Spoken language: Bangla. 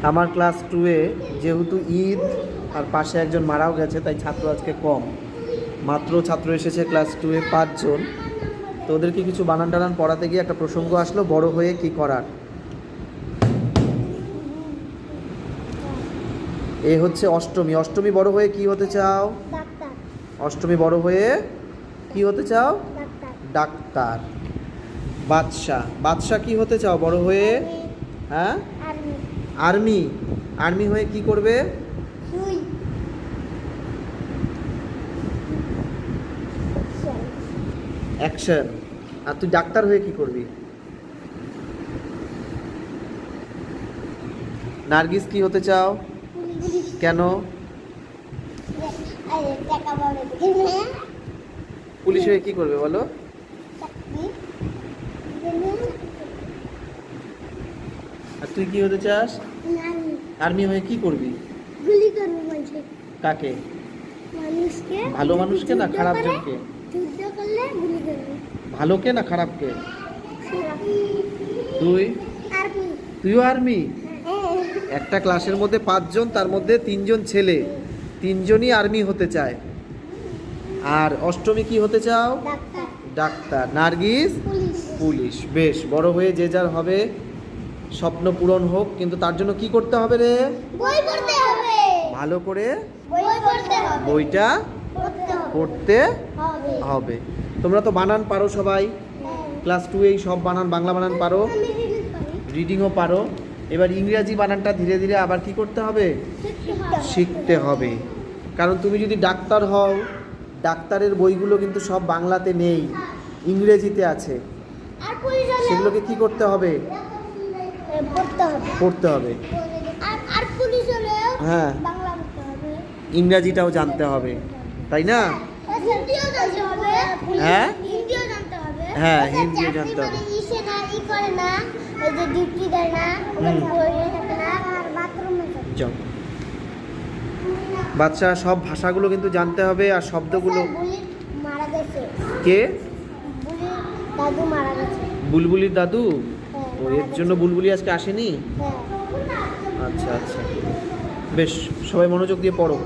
আমার ক্লাস 2-এ যেহেতু ঈদ আর পাশে একজন মারাও গেছে, তাই ছাত্র আজকে কম। মাত্র ছাত্র এসেছে ক্লাস 2-এ 5 জন। তো ওদেরকে কিছু বানান টানান পড়াতে গিয়ে একটা প্রসঙ্গ আসলো, বড় হয়ে কি করার। এ হচ্ছে অষ্টমী। অষ্টমী বড় হয়ে কি হতে চাও? অষ্টমী বড় হয়ে কি হতে চাও? ডাক্তার। বাদশা। বাদশা কি হতে চাও বড় হয়ে? হ্যাঁ, আর্মি। আর্মি হয়ে কি করবে? অ্যাকশন। আর তুই ডাক্তার হয়ে কি করবি? নার্গিস কি হতে চাও? কেন? পুলিশ হয়ে কি করবে বলো? আর তুই কি হতে চাস? আর্মি হয়ে কি করবি? গুলি করব বলছে। কাকে? মানুষকে। ভালো মানুষকে না খারাপ জনকে? যুদ্ধ করলে গুলি করব। ভালোকে না খারাপকে? তুই? আর্মি। তুইও আর্মি? একটা ক্লাসের মধ্যে 5 জন, তার মধ্যে 3 জন ছেলে, 3 জনই আর্মি হতে চায়। আর অষ্টমী কি হতে চাও? Doctor. Doctor. Nargis? Police. Police. বেশ, বড় হয়ে যে যার হবে, স্বপ্ন পূরণ হোক। কিন্তু তার জন্য কি করতে হবে রে? বই পড়তে হবে। ভালো করে বই পড়তে হবে। বইটা পড়তে হবে। হবে। তোমরা তো বানান পারো সবাই, ক্লাস 2-এই সব বানান, বাংলা বানান পারো, আমি রিডিং পারি। রিডিংও পারো। এবার ইংরেজি বানানটা ধীরে ধীরে আবার কি করতে হবে? শিখতে হবে। কারণ তুমি যদি ডাক্তার হও, ডাক্তারের বইগুলো কিন্তু সব বাংলাতে নেই, ইংরেজিতে আছে। আর পুলিশ হলে সেগুলোকে কি করতে হবে? পড়তে হবে। পড়তে হবে। আর পুলিশ হলে হ্যাঁ, বাংলা পড়তে হবে। ইংরাজিটাও জানতে হবে, তাই না? হিন্দিও জানতে হবে। হ্যাঁ? হিন্দিও জানতে হবে। হ্যাঁ, হিন্দিও জানতে হবে। ইসে না, ই করে না, এই যে ডিউটি দেয় না, ওখানে বইয়ে থাকে না, আর বাথরুমে থাকে। যাও। বাচ্চা সব ভাষাগুলো কিন্তু জানতে হবে, আর শব্দগুলো। বুলির মারা গেছে। কে? বুলির দাদু মারা গেছে। বুলবুলির দাদু? হ্যাঁ, ও, মারা এর জন্য গেছে। বুলবুলি আজকে আসেনি? হ্যাঁ। আচ্ছা আচ্ছা, বেশ, সবাই মনোযোগ দিয়ে পড়ো।